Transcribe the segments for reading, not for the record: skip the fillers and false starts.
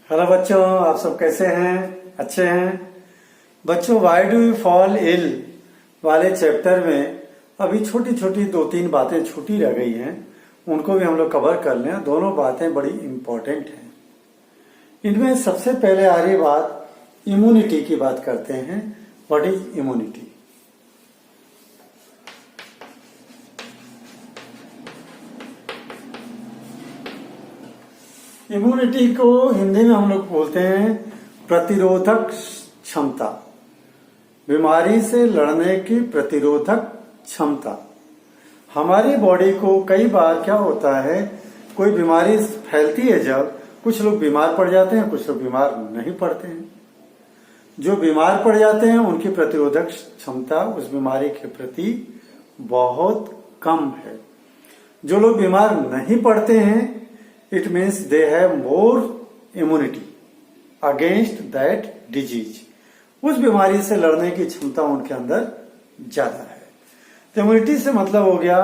Hello बच्चों, आप सब कैसे हैं? अच्छे हैं बच्चों। Why do you fall ill वाले चैप्टर में अभी छोटी छोटी 2-3 बातें छूटी रह गई हैं, उनको भी हम लोग कवर कर लें। दोनों बातें बड़ी इंपॉर्टेंट हैं। इनमें सबसे पहले आ रही बात इम्यूनिटी की बात करते हैं। What is immunity? इम्यूनिटी को हिंदी में हम लोग बोलते हैं प्रतिरोधक क्षमता। बीमारी से लड़ने की प्रतिरोधक क्षमता। हमारी बॉडी को कई बार क्या होता है, कोई बीमारी फैलती है, जब कुछ लोग बीमार पड़ जाते हैं, कुछ लोग बीमार नहीं पड़ते हैं। जो बीमार पड़ जाते हैं उनकी प्रतिरोधक क्षमता उस बीमारी के प्रति बहुत कम है। जो लोग बीमार नहीं पड़ते हैं, it means they have more immunity against that disease। उस बीमारी से लड़ने की क्षमता उनके अंदर ज्यादा है। तो इम्यूनिटी से मतलब हो गया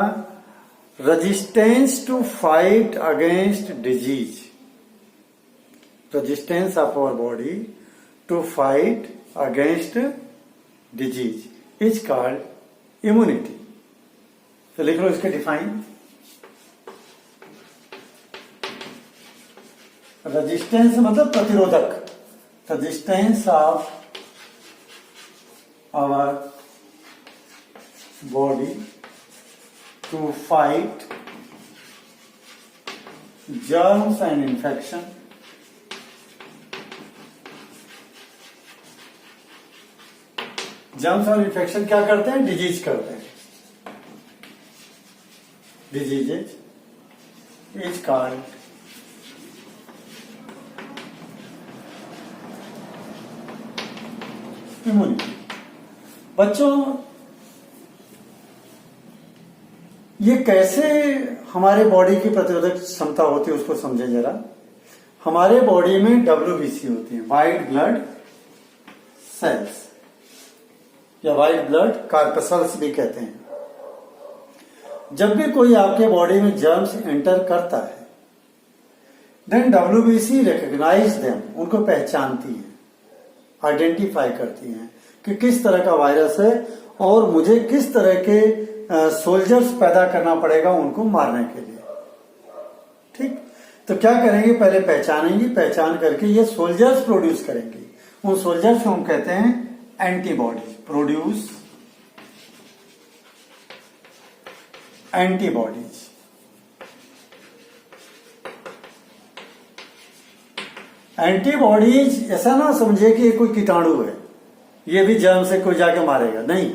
resistance to fight against disease. Resistance of our body to fight against disease is called immunity. तो लिख लो इसके डिफाइन। रेजिस्टेंस मतलब प्रतिरोधक। Resistance of our body to fight germs and infection germs और इन्फेक्शन क्या करते हैं? डिजीज करते हैं। Diseases is called immunity. बच्चों, ये कैसे हमारे बॉडी की प्रतिरोधक क्षमता होती है उसको समझें जरा। हमारे बॉडी में WBC होती है, व्हाइट ब्लड सेल्स, या व्हाइट ब्लड कॉर्पसल्स भी कहते हैं। जब भी कोई आपके बॉडी में जर्म्स एंटर करता है, देन WBC रिकॉग्नाइज देम, उनको पहचानती है, आइडेंटिफाई करती हैं कि किस तरह का वायरस है और मुझे किस तरह के सोल्जर्स पैदा करना पड़ेगा उनको मारने के लिए। ठीक, तो क्या करेंगे? पहले पहचानेंगी, पहचान करके ये सोल्जर्स प्रोड्यूस करेंगी। उन सोल्जर्स को हम कहते हैं एंटीबॉडीज। Produce antibodies. एंटीबॉडीज ऐसा ना समझे कि ये कोई कीटाणु है, ये भी जर्म से कोई जाके मारेगा, नहीं।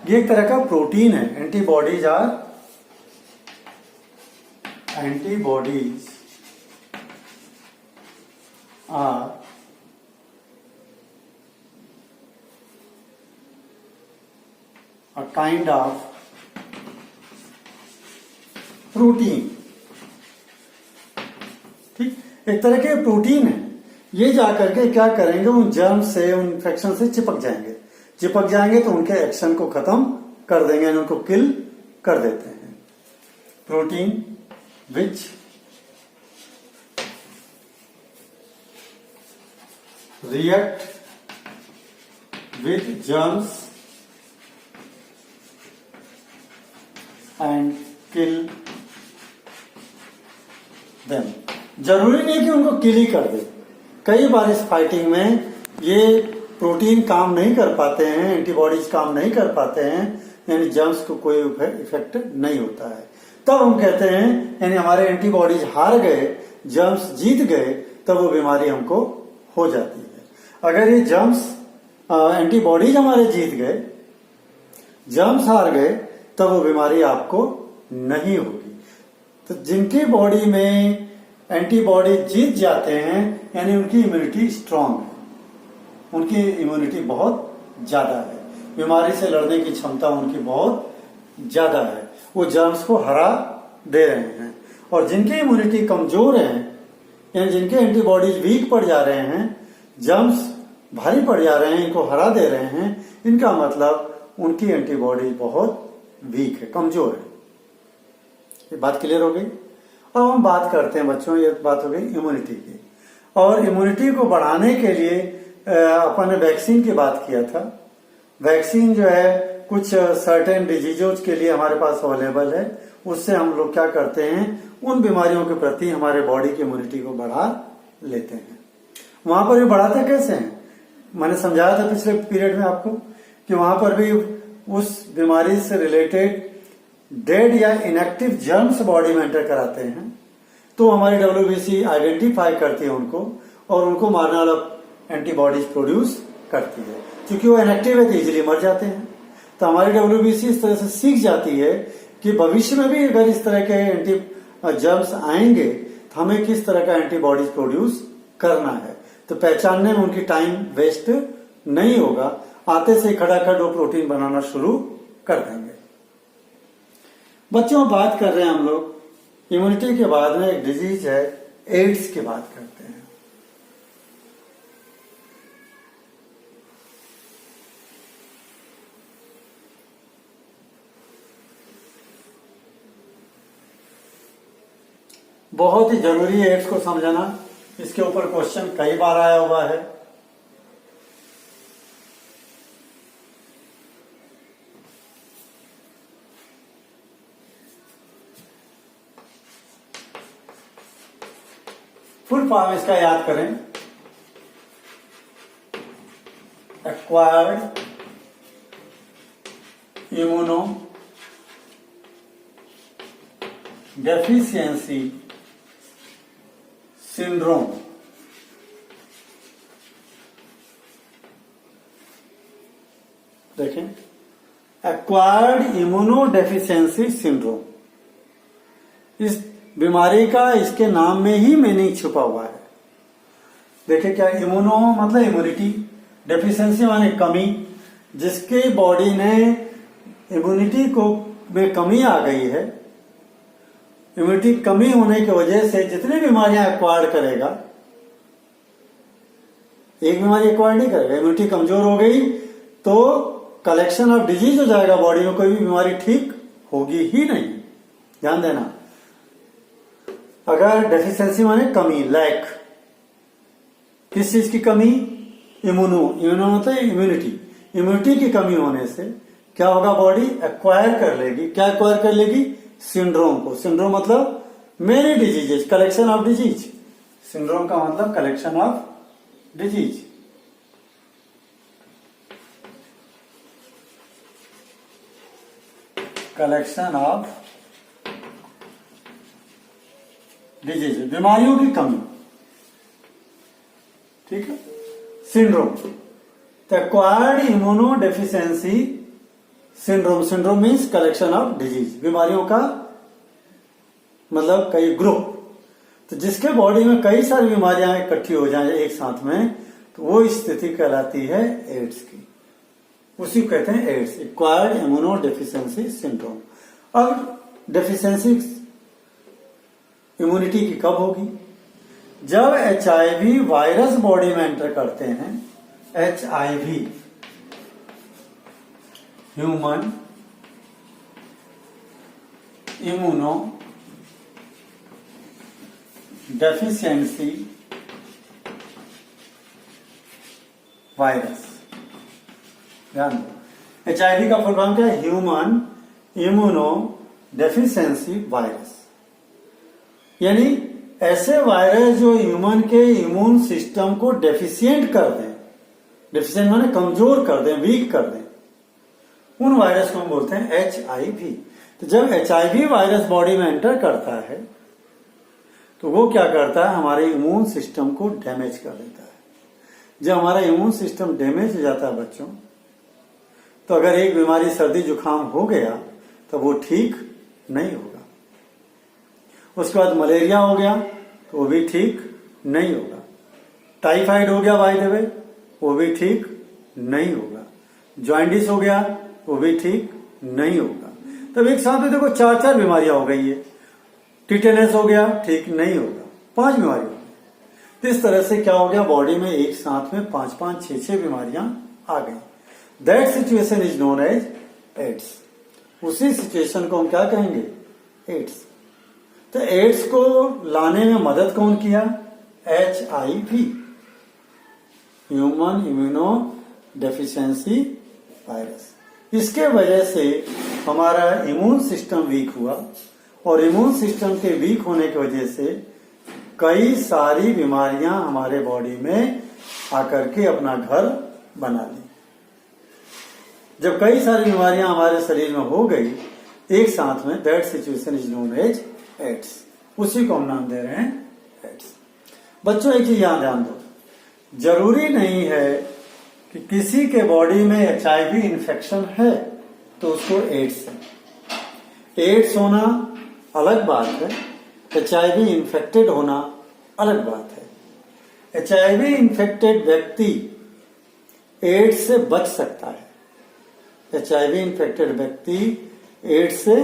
ये एक तरह का प्रोटीन है। Antibodies are a kind of protein. ठीक, एक तरह के प्रोटीन है। ये जाकर के क्या करेंगे, उन जर्म से, उन इन्फेक्शन से चिपक जाएंगे तो उनके एक्शन को खत्म कर देंगे, उनको किल कर देते हैं। Protein which react with germs and kill them. जरूरी नहीं कि उनको किल ही कर दे। कई बार इस फाइटिंग में ये प्रोटीन काम नहीं कर पाते हैं, एंटीबॉडीज काम नहीं कर पाते हैं, यानी जर्म्स को कोई इफेक्ट नहीं होता है। तब हम कहते हैं यानी हमारे एंटीबॉडीज हार गए, जर्म्स जीत गए, तब वो बीमारी हमको हो जाती है। अगर ये जर्म्स एंटीबॉडीज हमारे जीत गए, जर्म्स हार गए, तब वो बीमारी आपको नहीं होगी। तो जिनकी बॉडी में एंटीबॉडी जीत जाते हैं यानी उनकी इम्यूनिटी स्ट्रांग है, उनकी इम्यूनिटी बहुत ज्यादा है, बीमारी से लड़ने की क्षमता उनकी बहुत ज्यादा है, वो जर्म्स को हरा दे रहे हैं। और जिनकी इम्यूनिटी कमजोर है, यानी जिनके एंटीबॉडीज वीक पड़ जा रहे हैं, जर्म्स भारी पड़ जा रहे हैं, इनको हरा दे रहे हैं, इनका मतलब उनकी एंटीबॉडी बहुत वीक है, कमजोर है। ये बात क्लियर हो गई। अब हम बात करते हैं बच्चों, ये बात हो गई इम्यूनिटी की। और इम्यूनिटी को बढ़ाने के लिए अपन ने वैक्सीन की बात किया था। वैक्सीन जो है कुछ सर्टेन डिजीजोज के लिए हमारे पास अवेलेबल है, उससे हम लोग क्या करते हैं, उन बीमारियों के प्रति हमारे बॉडी की इम्यूनिटी को बढ़ा लेते हैं। वहां पर भी बढ़ाते कैसे हैं, मैंने समझाया था पिछले पीरियड में आपको कि वहां पर भी उस बीमारी से रिलेटेड डेड या इनएक्टिव जर्म्स बॉडी में एंटर कराते हैं, तो हमारी WBC आइडेंटिफाई करती है उनको और उनको मारने वाला एंटीबॉडीज प्रोड्यूस करती है। क्योंकि वो इनएक्टिव है तो इजीली मर जाते हैं। तो हमारी WBC इस तरह से सीख जाती है कि भविष्य में भी अगर इस तरह के एंटी जर्म्स आएंगे तो हमें किस तरह का एंटीबॉडीज प्रोड्यूस करना है। तो पहचानने में उनकी टाइम वेस्ट नहीं होगा, आते से खड़ाखड़ वो प्रोटीन बनाना शुरू कर देंगे। बच्चों, बात कर रहे हैं हम लोग इम्यूनिटी के बाद में एक डिजीज है एड्स की बात करते हैं। बहुत ही जरूरी है एड्स को समझना, इसके ऊपर क्वेश्चन कई बार आया हुआ है। फुल फॉर्म इसका याद करें, एक्वायर्ड इम्यूनो डेफिशिएंसी सिंड्रोम। देखें, एक्वायर्ड इम्यूनो डेफिशिएंसी सिंड्रोम, इस बीमारी का इसके नाम में ही मीनिंग छुपा हुआ है। देखिए क्या, इम्यूनो मतलब इम्यूनिटी, डेफिशिएंसी माने कमी, जिसके बॉडी ने इम्यूनिटी को में कमी आ गई है। इम्यूनिटी कमी होने की वजह से जितनी बीमारियां एक्वायर्ड करेगा, एक बीमारी एक्वायर्ड नहीं करेगा। इम्यूनिटी कमजोर हो गई तो कलेक्शन ऑफ डिजीज हो जाएगा बॉडी में, कोई भी बीमारी ठीक होगी ही नहीं। ध्यान देना, अगर डेफिशिएंसी माने कमी, लैक, किस चीज की कमी, इम्यूनो मतलब इम्यूनिटी, इम्यूनिटी की कमी होने से क्या होगा, बॉडी एक्वायर कर लेगी। क्या एक्वायर कर लेगी, सिंड्रोम को। सिंड्रोम मतलब many diseases, collection of disease. Syndrome का मतलब collection of disease. Collection of disease, बीमारियों की कमी, ठीक है। सिंड्रोम, तो acquired immunodeficiency syndrome, syndrome means collection of disease, बीमारियों का मतलब कई ग्रुप। तो जिसके बॉडी में कई सारी बीमारियां इकट्ठी हो जाए एक साथ में, तो वो स्थिति कहलाती है एड्स की, उसी को कहते हैं AIDS, acquired immunodeficiency syndrome. अब डेफिशिएंसी इम्यूनिटी की कब होगी, जब HIV वायरस बॉडी में एंटर करते हैं। HIV human immunodeficiency virus. ध्यान दो, HIV का फुल फॉर्म क्या है, ह्यूमन इम्यूनो डेफिशिएंसी वायरस। यानी ऐसे वायरस जो ह्यूमन के इम्यून सिस्टम को डेफिशिएंट कर दें, डेफिशिएंट माने कमजोर कर दें, वीक कर दें, उन वायरस को हम बोलते हैं HIV। तो जब HIV वायरस बॉडी में एंटर करता है तो वो क्या करता है, हमारे इम्यून सिस्टम को डैमेज कर देता है। जब हमारा इम्यून सिस्टम डैमेज हो जाता है बच्चों, तो अगर एक बीमारी सर्दी जुकाम हो गया तो वो ठीक नहीं होगा। उसके बाद मलेरिया हो गया तो वो भी ठीक नहीं होगा। टाइफाइड हो गया बाय द वे, वो भी ठीक नहीं होगा। जॉइंडिस हो गया वो भी ठीक नहीं होगा। तब एक साथ में देखो 4 बीमारियां हो गई है। टिटेनस हो गया, ठीक नहीं होगा, 5 बीमारी हो गई। तो इस तरह से क्या हो गया, बॉडी में एक साथ में 5-5, 6-6 बीमारियां आ गई। That situation is known as AIDS. उसी सिचुएशन को हम क्या कहेंगे, एड्स। तो एड्स को लाने में मदद कौन किया, HIV, human immunodeficiency virus. इसके वजह से हमारा इम्यून सिस्टम वीक हुआ और इम्यून सिस्टम के वीक होने की वजह से कई सारी बीमारियां हमारे बॉडी में आकर के अपना घर बना ली। जब कई सारी बीमारियां हमारे शरीर में हो गई एक साथ में, that situation is known as AIDS. उसी को हम नाम दे रहे हैं एड्स। बच्चों एक चीज यहां ध्यान दो, जरूरी नहीं है कि किसी के बॉडी में HIV इन्फेक्शन है तो उसको एड्स है। एड्स होना अलग बात है, HIV इन्फेक्टेड होना अलग बात है। HIV इन्फेक्टेड व्यक्ति एड्स से बच सकता है। HIV इन्फेक्टेड व्यक्ति एड्स से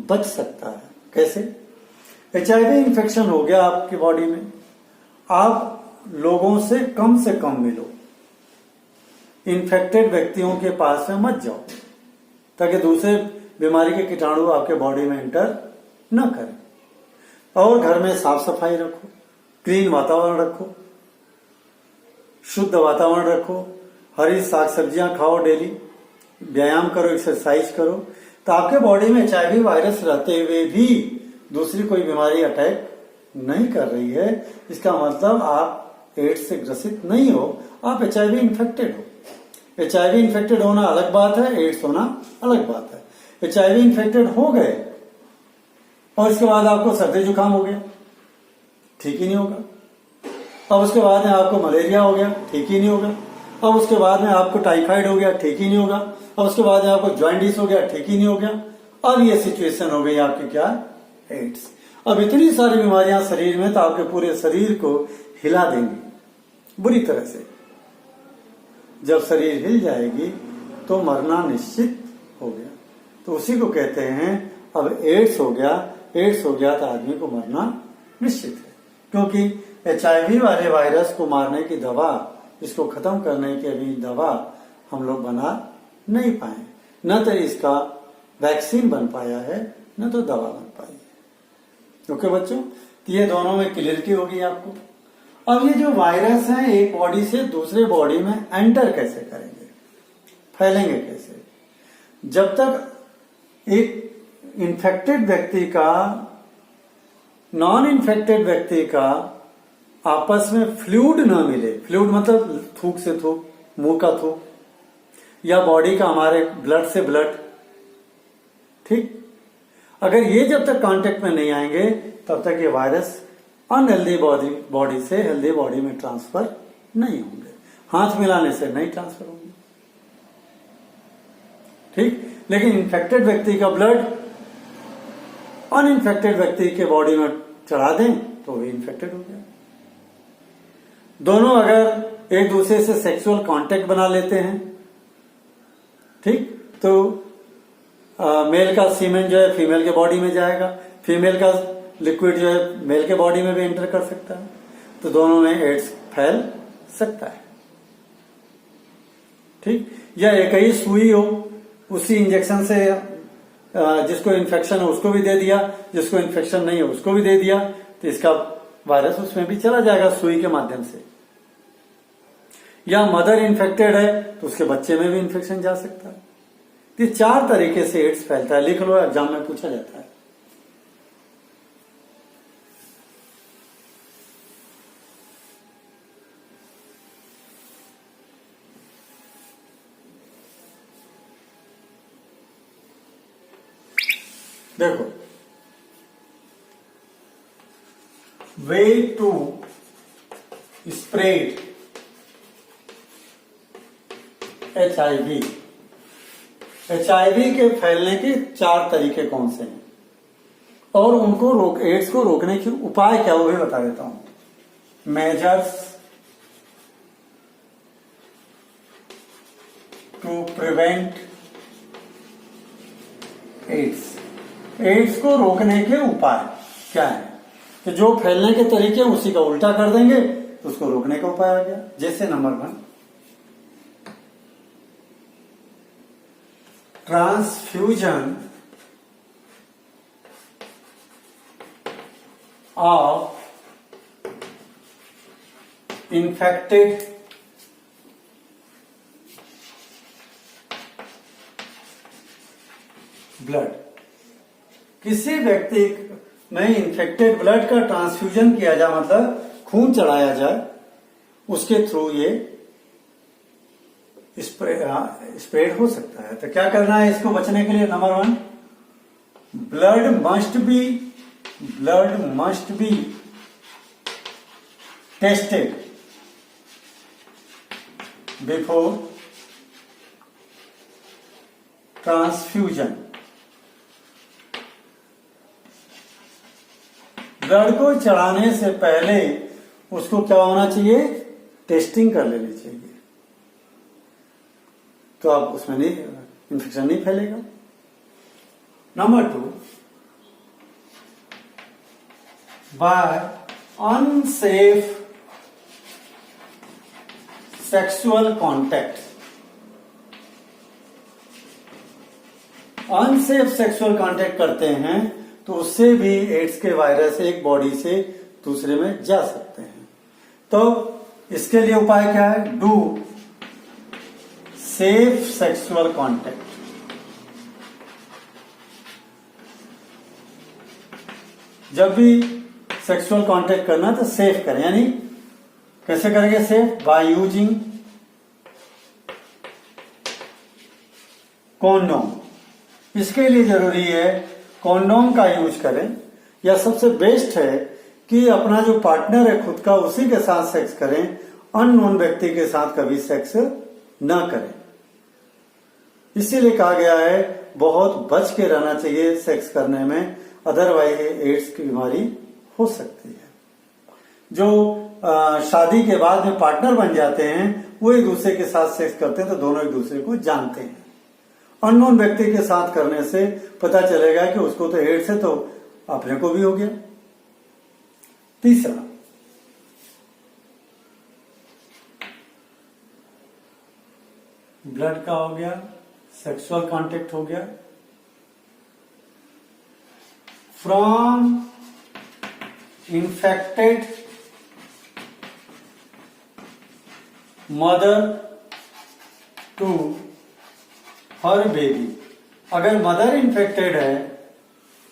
बच सकता है। कैसे? HIV इन्फेक्शन हो गया आपकी बॉडी में, आप लोगों से कम मिलो, इन्फेक्टेड व्यक्तियों के पास में मत जाओ ताकि दूसरे बीमारी के कीटाणु आपके बॉडी में एंटर न करें। और घर में साफ सफाई रखो, क्लीन वातावरण रखो, शुद्ध वातावरण रखो, हरी साग सब्जियां खाओ, डेली व्यायाम करो, एक्सरसाइज करो, तो आपके बॉडी में HIV वायरस रहते हुए भी दूसरी कोई बीमारी अटैक नहीं कर रही है। इसका मतलब आप एड्स से ग्रसित नहीं हो, आप HIV इन्फेक्टेड हो। HIV इन्फेक्टेड होना अलग बात है, एड्स होना अलग बात है। HIV इन्फेक्टेड हो गए और इसके बाद आपको सर्दी जुकाम हो गया, ठीक ही नहीं होगा। अब उसके बाद में आपको मलेरिया हो गया, ठीक ही नहीं होगा। अब उसके बाद में आपको टाइफाइड हो गया, ठीक ही नहीं होगा। अब उसके बाद में आपको जॉइंटिस हो गया, ठीक ही नहीं हो गया। अब ये सिचुएशन हो गई आपकी क्या? एड्स। अब इतनी सारी बीमारियां शरीर में, तो आपके पूरे शरीर को हिला देंगी बुरी तरह से। जब शरीर हिल जाएगी तो मरना निश्चित हो गया। तो उसी को कहते हैं अब एड्स हो गया। एड्स हो गया तो आदमी को मरना निश्चित है, क्योंकि HIV वाले वायरस को मारने की दवा, इसको खत्म करने की अभी दवा हम लोग बना नहीं पाए। न तो इसका वैक्सीन बन पाया है, न तो दवा बन पाई है। ओके बच्चों, तो ये दोनों में क्लियरिटी होगी आपको। अब ये जो वायरस है एक बॉडी से दूसरे बॉडी में एंटर कैसे करेंगे, फैलेंगे कैसे? जब तक एक इन्फेक्टेड व्यक्ति का नॉन इन्फेक्टेड व्यक्ति का आपस में फ्लूइड ना मिले, फ्लूइड मतलब थूक से थूक, मुंह का थूक, या बॉडी का हमारे ब्लड से ब्लड, ठीक, अगर ये जब तक कांटेक्ट में नहीं आएंगे तब तक ये वायरस अनहेल्दी बॉडी से हेल्दी बॉडी में ट्रांसफर नहीं होंगे। हाथ मिलाने से नहीं ट्रांसफर होंगे, ठीक। लेकिन इन्फेक्टेड व्यक्ति का ब्लड अनइन्फेक्टेड व्यक्ति के बॉडी में चढ़ा दें तो वो इन्फेक्टेड हो गया। दोनों अगर एक दूसरे से सेक्सुअल कांटेक्ट बना लेते हैं, ठीक, तो मेल का सीमेन जो है फीमेल के बॉडी में जाएगा, फीमेल का लिक्विड जो है मेल के बॉडी में भी एंटर कर सकता है, तो दोनों में एड्स फैल सकता है, ठीक। या एक ही सुई हो, उसी इंजेक्शन से जिसको इन्फेक्शन है उसको भी दे दिया, जिसको इन्फेक्शन नहीं है उसको भी दे दिया, तो इसका वायरस उसमें भी चला जाएगा सुई के माध्यम से। या मदर इन्फेक्टेड है तो उसके बच्चे में भी इन्फेक्शन जा सकता है। ये 4 तरीके से एड्स फैलता है, लिख लो, एग्जाम में पूछा जाता है। देखो, वे टू स्प्रेड HIV के फैलने के 4 तरीके कौन से हैं और उनको एड्स को रोकने के उपाय क्या, वो भी बता देता हूं। Measures to prevent AIDS, AIDS को रोकने के उपाय क्या है? कि जो फैलने के तरीके उसी का उल्टा कर देंगे तो उसको रोकने का उपाय आ गया। जैसे number 1, transfusion of infected blood, किसी व्यक्ति में इन्फेक्टेड ब्लड का ट्रांसफ्यूजन किया जाए, मतलब खून चढ़ाया जाए, उसके थ्रू ये स्प्रेड हो सकता है। तो क्या करना है इसको बचने के लिए? Number 1, blood must be tested before transfusion. Blood को चढ़ाने से पहले उसको क्या होना चाहिए? टेस्टिंग कर लेनी चाहिए, तो आप उसमें नहीं इन्फेक्शन नहीं फैलेगा। Number 2, by unsafe sexual contact. Unsafe sexual contact करते हैं तो उससे भी एड्स के वायरस एक बॉडी से दूसरे में जा सकते हैं। तो इसके लिए उपाय क्या है? Do safe sexual contact. जब भी सेक्सुअल कॉन्टैक्ट करना तो सेफ करें, यानी कैसे करेंगे सेफ? By using condom. इसके लिए जरूरी है कॉन्डोम का यूज करें, या सबसे बेस्ट है कि अपना जो पार्टनर है खुद का उसी के साथ सेक्स करें, अननोन व्यक्ति के साथ कभी सेक्स न करें। इसीलिए कहा गया है बहुत बच के रहना चाहिए सेक्स करने में, अदरवाइज एड्स की बीमारी हो सकती है। जो शादी के बाद में पार्टनर बन जाते हैं वो एक दूसरे के साथ सेक्स करते हैं तो दोनों एक दूसरे को जानते हैं। अननोन व्यक्ति के साथ करने से पता चलेगा कि उसको तो एड्स है तो अपने को भी हो गया। तीसरा, ब्लड का हो गया, सेक्सुअल कांटेक्ट हो गया। From infected mother to her baby. अगर मदर इन्फेक्टेड है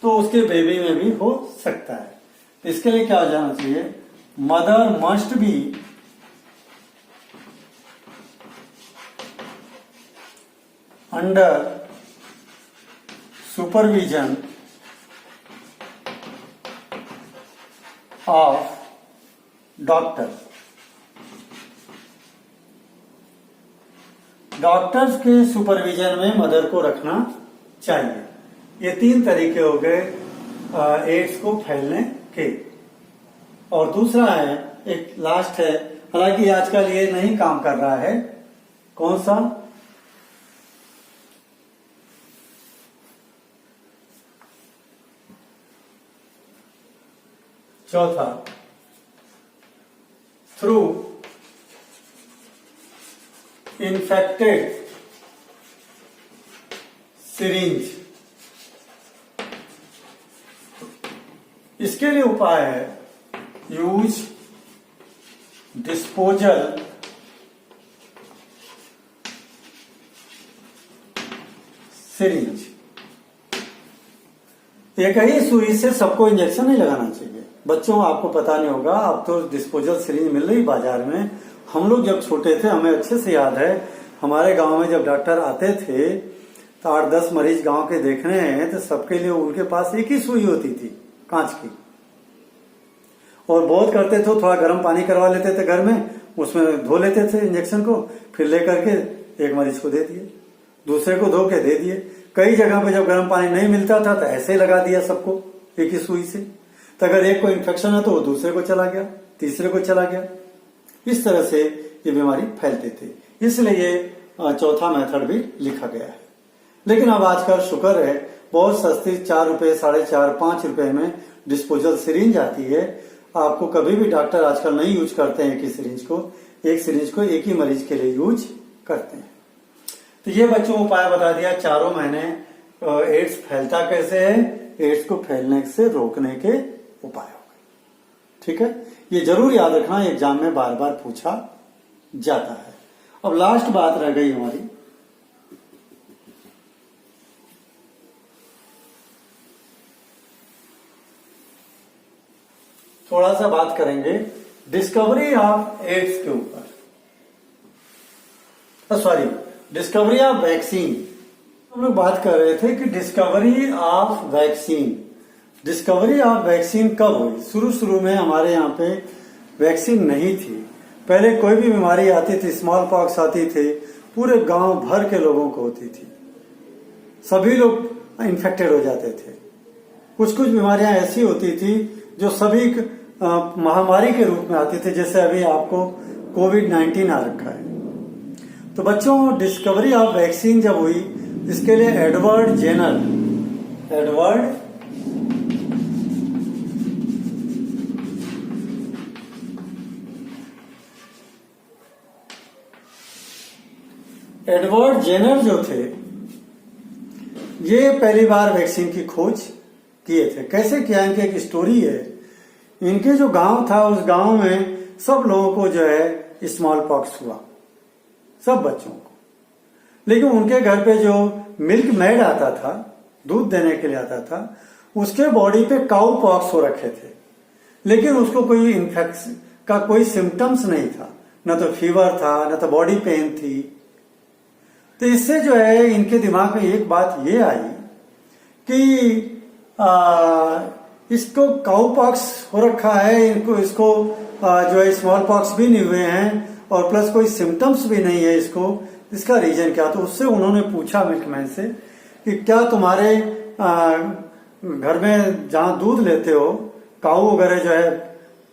तो उसके बेबी में भी हो सकता है। इसके लिए क्या हो जाना चाहिए? Mother must be under supervision of doctor. Doctors के सुपरविजन में मदर को रखना चाहिए। ये 3 तरीके हो गए एड्स को फैलने के। और दूसरा है, एक लास्ट है, हालांकि आजकल ये नहीं काम कर रहा है। कौन सा? चौथा, थ्रू इन्फेक्टेड सिरिंज। इसके लिए उपाय है यूज डिस्पोजल सिरिंज। एक ही सुई से सबको इंजेक्शन नहीं लगाना चाहिए। बच्चों आपको पता नहीं होगा, अब तो डिस्पोजल सिरिंज मिल रही बाजार में। हम लोग जब छोटे थे हमें अच्छे से याद है, हमारे गांव में जब डॉक्टर आते थे तो 8-10 मरीज गांव के देखने हैं तो सबके लिए उनके पास एक ही सुई होती थी कांच की। और बहुत करते थे, थोड़ा गर्म पानी करवा लेते थे घर में, उसमें धो लेते थे इंजेक्शन को, फिर लेकर के एक मरीज को दे दिए, दूसरे को धो के दे दिए। कई जगह पे जब गर्म पानी नहीं मिलता था तो ऐसे ही लगा दिया सबको एक ही सुई से। तो अगर एक को इन्फेक्शन है तो वो दूसरे को चला गया, तीसरे को चला गया। इस तरह से ये बीमारी फैलते थे, इसलिए ये चौथा मेथड भी लिखा गया है। लेकिन अब आजकल शुक्र है बहुत सस्ती 4 रुपए, 4.5, 5 रुपए में डिस्पोजल सिरिंज आती है। आपको कभी भी डॉक्टर आजकल नहीं यूज करते हैं कि सिरिंज को, एक सिरिंज को एक ही मरीज के लिए यूज करते हैं। तो ये बच्चों उपाय बता दिया। 4 महीने एड्स फैलता कैसे है, एड्स को फैलने से रोकने के उपाय हो गए। ठीक है, ये जरूर याद रखना, एग्जाम में बार बार पूछा जाता है। अब लास्ट बात रह गई हमारी, थोड़ा सा बात करेंगे डिस्कवरी ऑफ एड्स के ऊपर, सॉरी डिस्कवरी ऑफ वैक्सीन। हम लोग बात कर रहे थे कि discovery of vaccine, discovery of vaccine कब हुई। शुरू में हमारे यहाँ पे वैक्सीन नहीं थी। पहले कोई भी बीमारी आती थी, स्मॉल पॉक्स आती थी, पूरे गांव भर के लोगों को होती थी, सभी लोग इन्फेक्टेड हो जाते थे। कुछ कुछ बीमारियां ऐसी होती थी जो सभी महामारी के रूप में आती थी, जैसे अभी आपको कोविड-19 आ रखा है। तो बच्चों, डिस्कवरी ऑफ वैक्सीन जब हुई, इसके लिए एडवर्ड जेनर जो थे, ये पहली बार वैक्सीन की खोज किए थे। कैसे किया, इनकी एक स्टोरी है। इनके जो गांव था, उस गांव में सब लोगों को जो है स्मॉल पॉक्स हुआ, सब बच्चों को। लेकिन उनके घर पे जो मिल्क मैड आता था, दूध देने के लिए आता था, उसके बॉडी पे काउ पॉक्स हो रखे थे, लेकिन उसको कोई इन्फेक्शन का कोई सिम्टम्स नहीं था, न तो फीवर था, न तो बॉडी पेन थी। तो इससे जो है इनके दिमाग में एक बात ये आई कि इसको काउ पॉक्स हो रखा है, इसको जो है स्मॉल पॉक्स भी नहीं हुए हैं और प्लस कोई सिम्टम्स भी नहीं है इसको, इसका रीजन क्या। तो उससे उन्होंने पूछा मिल्कमैन से कि क्या तुम्हारे घर में जहां दूध लेते हो, काऊ वगैरह जो है,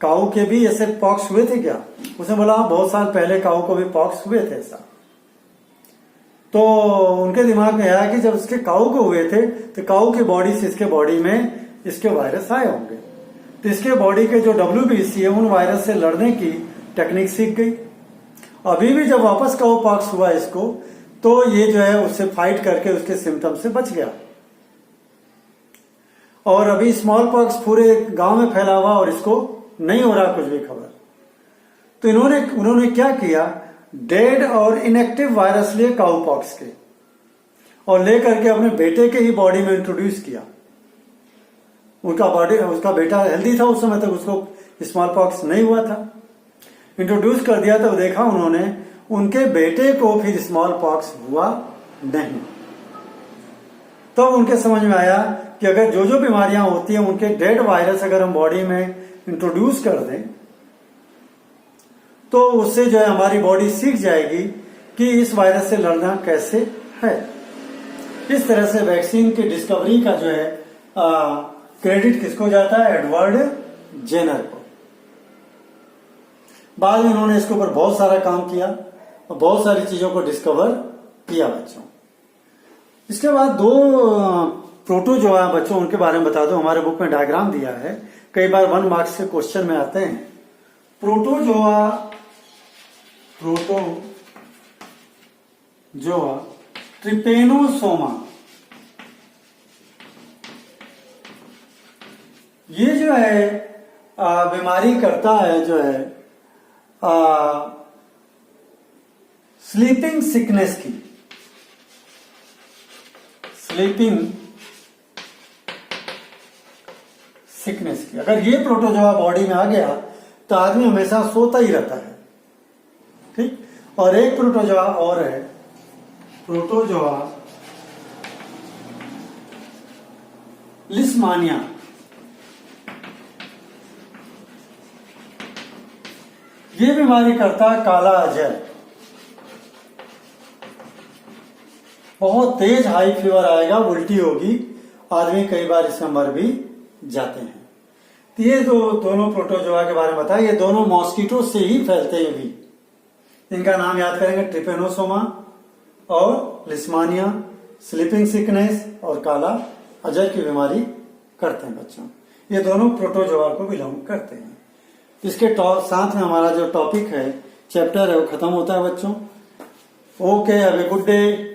काऊ के भी ऐसे पॉक्स हुए थे क्या। उसने बोला बहुत साल पहले काऊ को भी पॉक्स हुए थे ऐसा। तो उनके दिमाग में आया कि जब इसके काऊ को हुए थे तो काऊ की बॉडी से इसके बॉडी में इसके वायरस आए होंगे, तो इसके बॉडी के जो WBC है उन वायरस से लड़ने की टेक्निक सीख गई। अभी भी जब वापस काऊ पॉक्स हुआ इसको, तो ये जो है उससे फाइट करके उसके सिम्टम्स से बच गया। और अभी स्मॉल पॉक्स पूरे गांव में फैला हुआ और इसको नहीं हो रहा कुछ भी खबर। तो उन्होंने क्या किया, डेड और इनएक्टिव वायरस लिए काऊ पॉक्स के और लेकर के अपने बेटे के ही बॉडी में इंट्रोड्यूस किया। उसका बेटा हेल्दी था उस समय तक, उसको स्मॉल पॉक्स नहीं हुआ था। इंट्रोड्यूस कर दिया तो देखा उन्होंने, उनके बेटे को फिर स्मॉल पॉक्स हुआ नहीं। तो उनके समझ में आया कि अगर जो जो बीमारियां होती हैं उनके डेड वायरस अगर हम बॉडी में इंट्रोड्यूस कर दें तो उससे जो है हमारी बॉडी सीख जाएगी कि इस वायरस से लड़ना कैसे है। इस तरह से वैक्सीन की डिस्कवरी का जो है क्रेडिट किसको जाता है, एडवर्ड जेनर को। बाद में उन्होंने इसके ऊपर बहुत सारा काम किया और बहुत सारी चीजों को डिस्कवर किया बच्चों। इसके बाद दो प्रोटोजोआ बच्चों, उनके बारे में बता दो। हमारे बुक में डायग्राम दिया है, कई बार 1 मार्क्स के क्वेश्चन में आते हैं। प्रोटोजोआ ट्रिपेनोसोमा, ये जो है बीमारी करता है जो है स्लीपिंग सिकनेस की, अगर ये प्रोटोजोआ बॉडी में आ गया तो आदमी हमेशा सोता ही रहता है, ठीक। और एक प्रोटोजोआ और है, प्रोटोजोआ लिस्मानिया। ये बीमारी करता है काला अजय, बहुत तेज हाई फीवर आएगा, उल्टी होगी, आदमी कई बार इसमें मर भी जाते हैं। तो ये दोनों प्रोटोजोआ के बारे में बताया, ये दोनों मॉस्किटो से ही फैलते हैं भी। इनका नाम याद करेंगे, ट्रिपेनोसोमा और लिस्मानिया, स्लीपिंग सिकनेस और काला अजय की बीमारी करते हैं बच्चों। ये दोनों प्रोटोजोआ को बिलोंग करते हैं। इसके साथ में हमारा जो टॉपिक है, चैप्टर है, वो खत्म होता है बच्चों। Okay, have a good day.